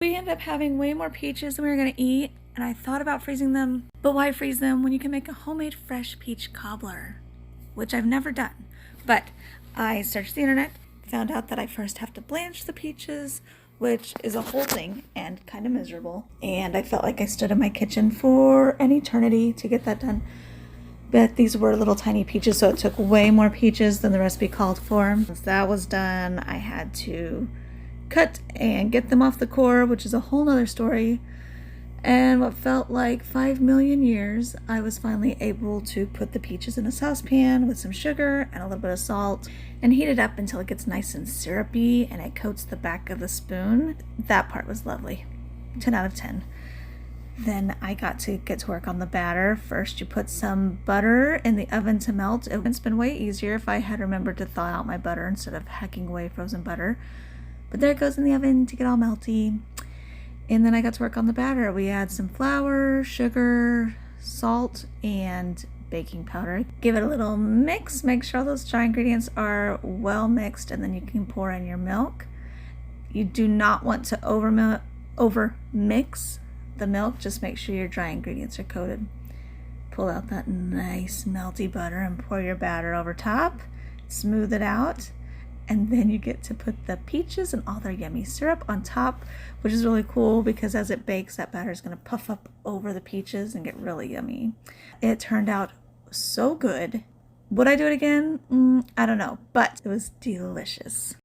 We ended up having way more peaches than we were gonna eat, and I thought about freezing them, but why freeze them when you can make a homemade fresh peach cobbler, which I've never done. But I searched the internet, found out that I first have to blanch the peaches, which is a whole thing and kind of miserable. And I felt like I stood in my kitchen for an eternity to get that done. But these were little tiny peaches, so it took way more peaches than the recipe called for. Once that was done, I had to cut and get them off the core, which is a whole nother story. And what felt like 5 million years, I was finally able to put the peaches in a saucepan with some sugar and a little bit of salt and heat it up until it gets nice and syrupy and it coats the back of the spoon. That part was lovely. 10 out of 10. Then I got to get to work on the batter. First, you put some butter in the oven to melt. It's been way easier if I had remembered to thaw out my butter instead of hacking away frozen butter. But there it goes in the oven to get all melty. And then I got to work on the batter. We add some flour, sugar, salt, and baking powder. Give it a little mix. Make sure all those dry ingredients are well mixed, and then you can pour in your milk. You do not want to over mix the milk. Just make sure your dry ingredients are coated. Pull out that nice melty butter and pour your batter over top. Smooth it out. And then you get to put the peaches and all their yummy syrup on top, which is really cool because as it bakes, that batter is going to puff up over the peaches and get really yummy. It turned out so good. Would I do it again? I don't know, but it was delicious.